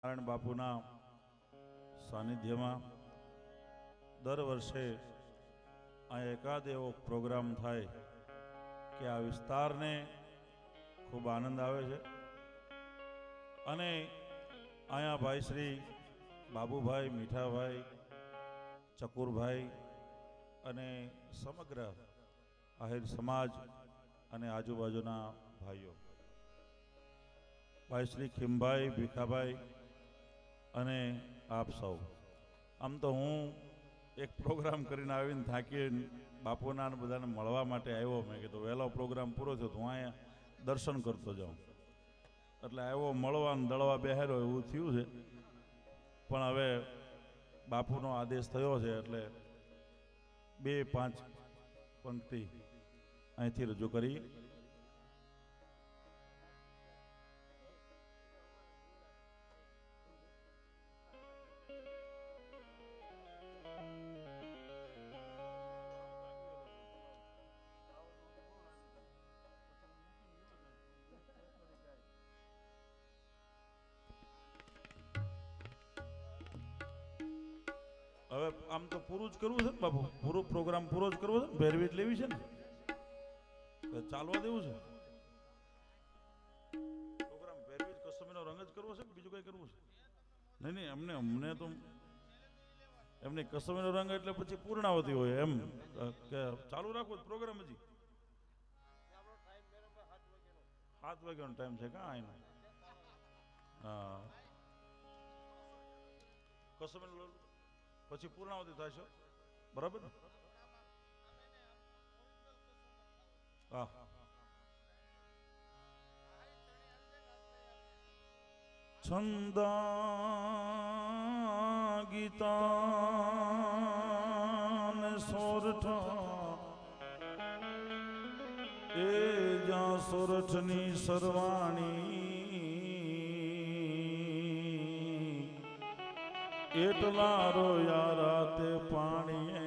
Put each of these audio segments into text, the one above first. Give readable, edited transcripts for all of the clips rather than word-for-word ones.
નારાયણ બાપુના સાનિધ્યમાં દર વર્ષે આ એકાદ એવો પ્રોગ્રામ થાય કે આ વિસ્તારને ખૂબ આનંદ આવે છે. અને અહીંયા ભાઈ શ્રી બાબુભાઈ, મીઠાભાઈ, ચકુરભાઈ અને સમગ્ર આહિર સમાજ અને આજુબાજુના ભાઈઓ, ભાઈ શ્રી ખીમભાઈ, ભીખાભાઈ અને આપ સૌ. આમ તો હું એક પ્રોગ્રામ કરીને આવીને થાકીને બાપુના બધાને મળવા માટે આવ્યો. મેં કીધું વહેલો પ્રોગ્રામ પૂરો થયો તો હું અહીંયા દર્શન કરતો જાઉં, એટલે આવ્યો મળવાનું દળવા બેહારો એવું થયું છે. પણ હવે બાપુનો આદેશ થયો છે એટલે 2-5 પંક્તિ અહીંથી રજૂ કરી. હવે આમ તો પૂરું જ કરવું છે ને બાપુ, પૂરો પ્રોગ્રામ પૂરો જ કરવો છે ને, ભેરવી જ લેવી છે ને, ચાલવા દેવું છે પ્રોગ્રામ, ભેરવી જ કસમીનો રંગ જ કરવો છે કે બીજું કઈ કરવું છે? નહીં અમને તો એમની કસમીનો રંગ એટલે પછી પૂર્ણાવતી હોય એમ કે ચાલુ રાખવો પ્રોગ્રામ. હજી 7 વાગ્યાનો ટાઈમ છે કા એનો? હા, કસમી પછી પૂર્ણાવતી થશે, બરાબર ને? હા, છંદા ગીતા સોરઠા એ જા સોરઠની સરવાણી એટલા રોયા રાતે પાણીએ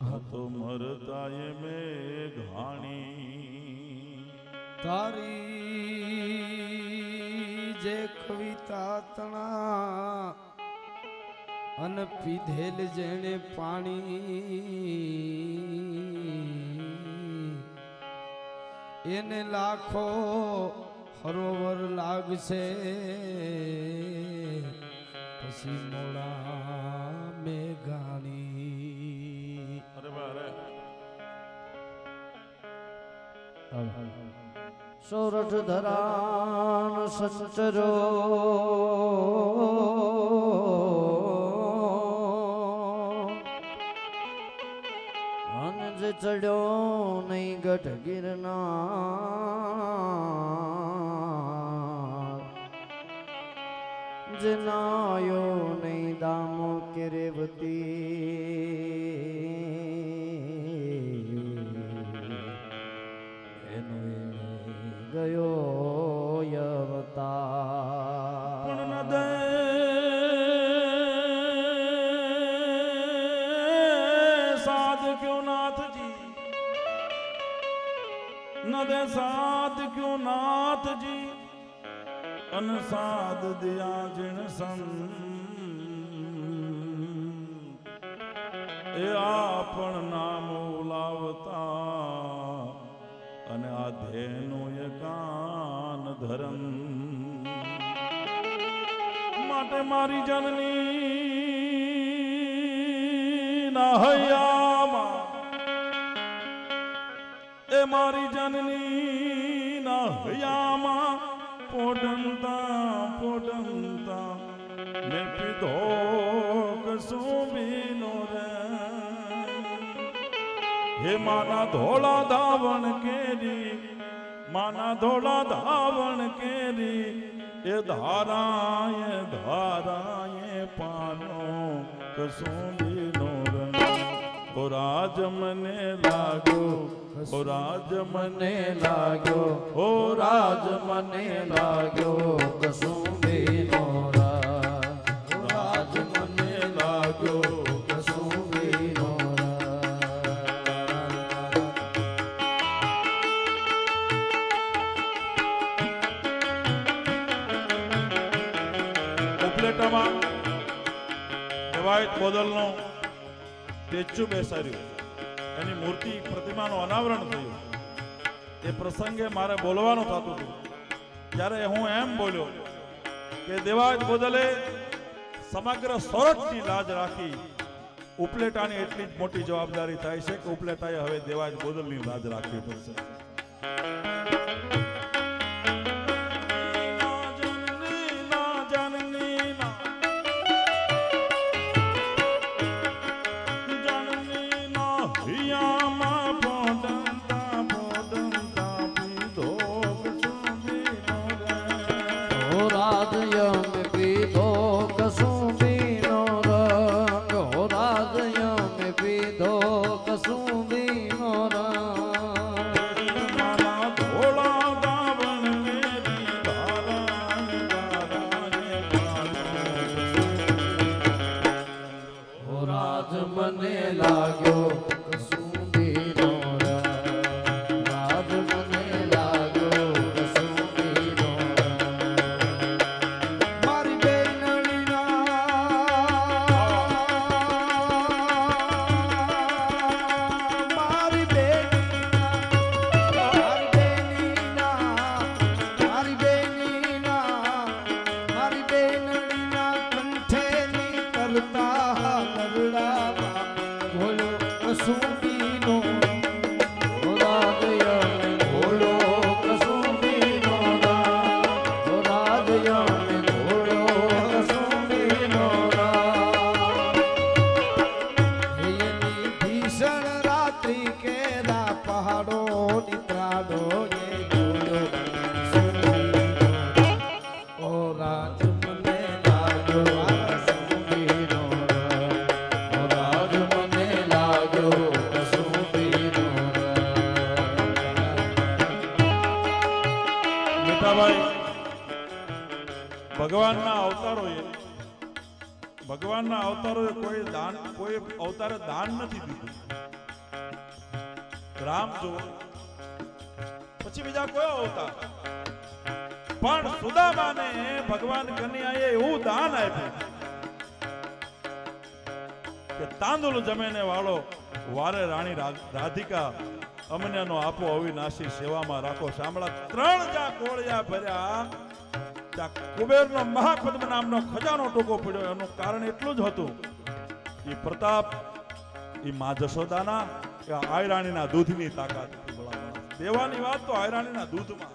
હતો મરતાએ મેં ઘાણી. તારી જે કવિતા તણા અન પીધેલ જેણે પાણી એને લાખો હરોવર લાગશે પછી મોડા મેઘાણી. અરે બારે સોરઠ ધરાન સંચરો અનજ ચડ્યો નહીં ગઢ ગિરનાર જનાયો નહીં દામો કે રેવતી ગયો યવતા પણ ન દે સાધ ક્યો નાથજી, ન દે સાધ ક્યો નાથજી, અનસાદ દિયા જીણ સન એ આપણ નામ ઉલાવતા અને આ ધેનું એ કાન ધરમ માટે મારી જનની ના હૈયામાં એ મારી જનની ના હૈયામાં પોડંતા મેં પીધો કસુંબીનો રે. હે માના ધોળા ધાવણ કેરી, માના ધોળા ધાવણ કેરી એ ધારાએ પાનો કસુંબીનો રંગ. ઓ રાજ મને લાગ્યો, ઓ રાજ મને લાગ્યો, ઓ રાજ મને લાગ્યો કસુંબીનો રંગ. ઓ રાજ મને લાગ્યો કસુંબીનો રંગ. દેવાયત બોદલનો સ્ટેચ્યુ બેસાડ્યું, એની મૂર્તિ પ્રતિમાનું અનાવરણ થયું. એ પ્રસંગે મારે બોલવાનું થતું હતું. ત્યારે હું એમ બોલ્યો કે દેવાયત બોદલે સમગ્ર સોરઠની લાજ રાખી. ઉપલેટાની એટલી જ મોટી જવાબદારી થાય છે કે ઉપલેટાએ હવે દેવાયત બોદલની લાજ રાખવી પડશે. ભગવાનના અવતારોએ કોઈ અવતારે દાન નથી દીધું. રામ જો પછી બીજા કોઈ અવતાર, પણ સુદામાને ભગવાન કન્યાએ એવું દાન આપ્યું કે તાંદુલ જમેને વાળો વારે રાણી રાધિકા અમન્યાનો આપો અવિનાશી સેવામાં રાખો. સાંભળા 3 જા કોળિયા ભર્યા. કુબેરનો મહાપદ્મ નામનો ખજાનો ટૂંકો પડ્યો. એનું કારણ એટલું જ હતું, એ પ્રતાપ એ મા જશોદાના આયરાણીના દૂધની તાકાત. દેવાની વાત તો આયરાણીના દૂધમાં.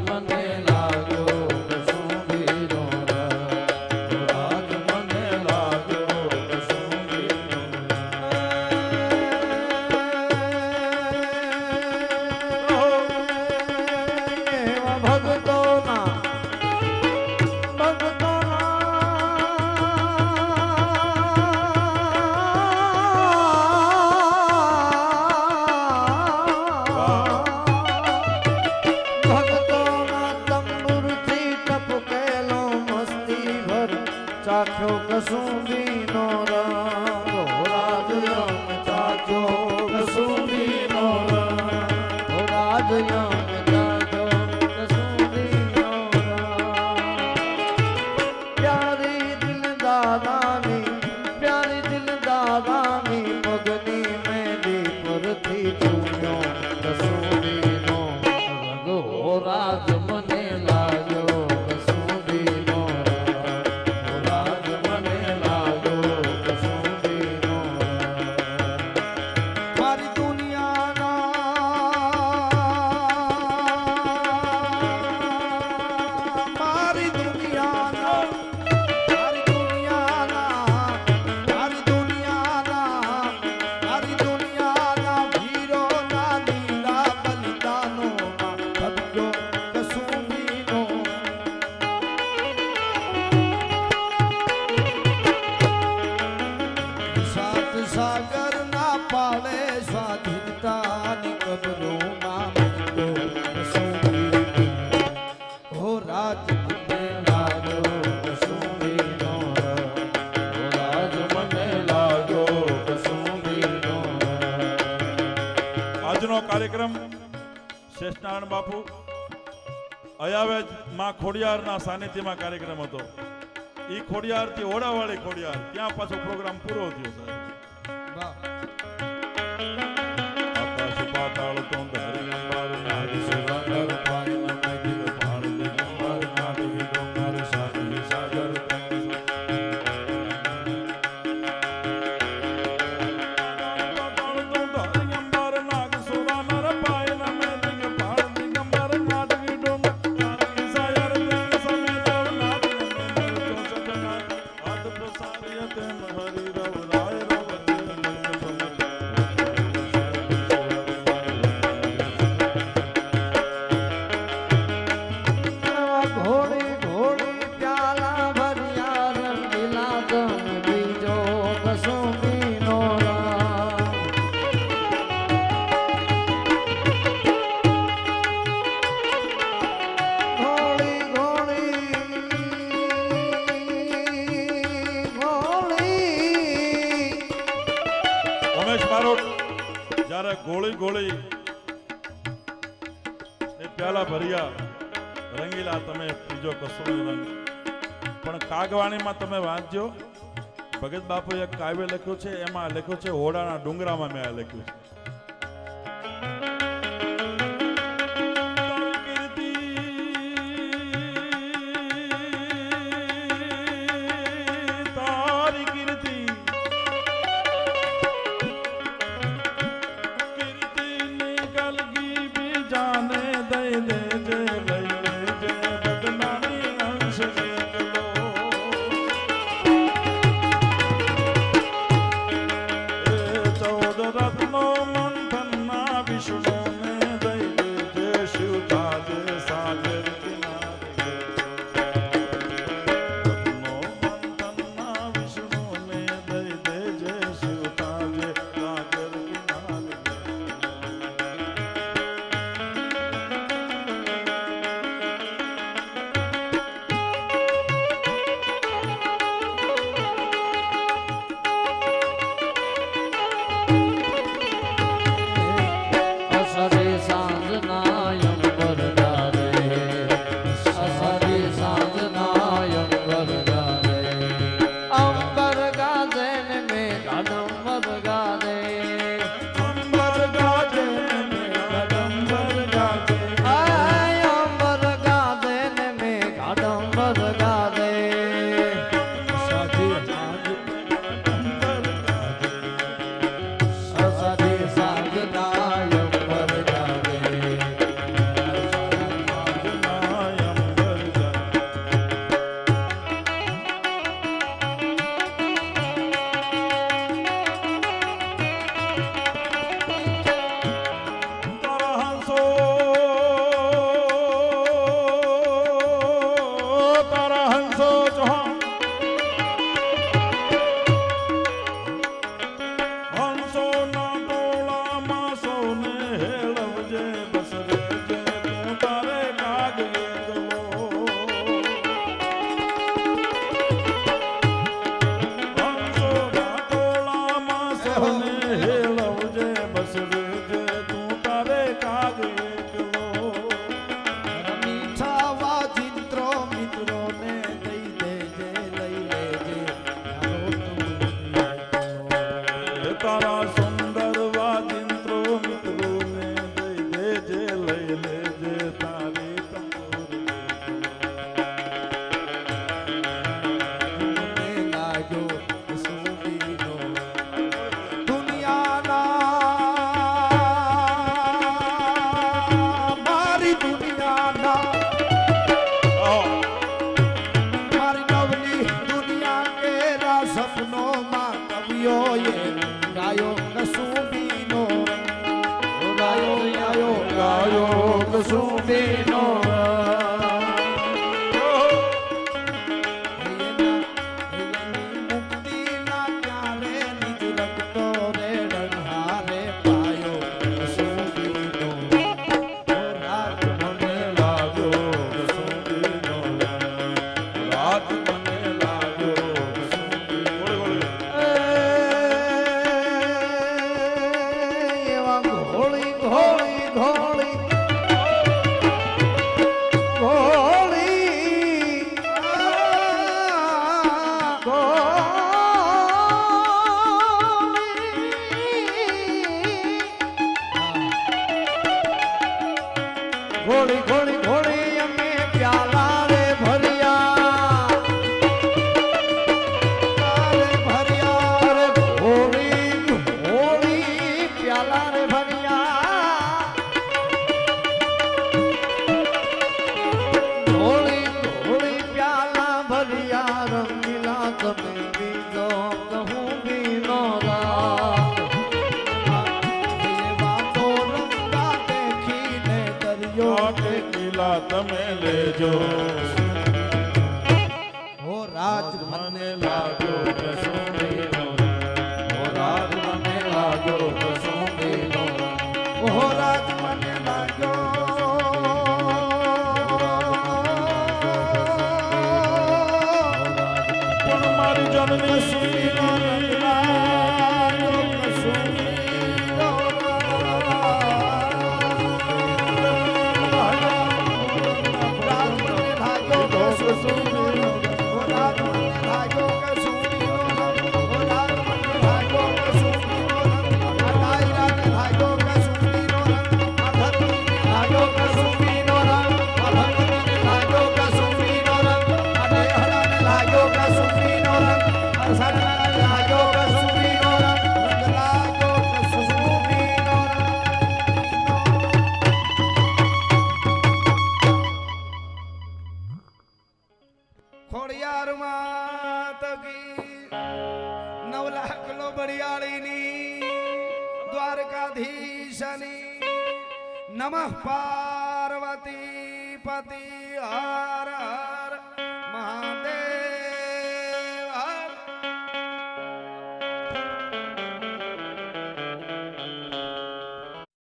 મને બાપુ અયાવેજ માં ખોડિયારના સાનિધ્યમાં કાર્યક્રમ હતો. ઈ ખોડિયારથી ઓડાવાળી ખોડિયાર ત્યાં પાછો પ્રોગ્રામ પૂરો થયો સાહેબ. આકાશ પાતાળ તો ધરી અંબાર નારી સુરાંદર પાણી નદી પાર અંબાર નારી ડોંગર સાગર સાગર ગોળી ગોળી એ પ્યાલા ભર્યા રંગીલા તમે પીજો કસો રંગ. પણ કાગવાણીમાં તમે વાંચજો ભગત બાપુએ એક કાવ્ય લખ્યું છે, એમાં લખ્યું છે હોડાના ડુંગરામાં મેં લખ્યું છે. No તમે લેજો હો રાજ મને લાગ્યો કસુંબીનો હો રાજ મને લાગ્યો કસુંબીનો હો રાજ મને લાગ્યો પણ મારી જનની સુરીનો ખોડિયાર માત કી 9 લાખ લો બળિયાળીની દ્વારકાધીશની નમઃ પાર્વતી પતિ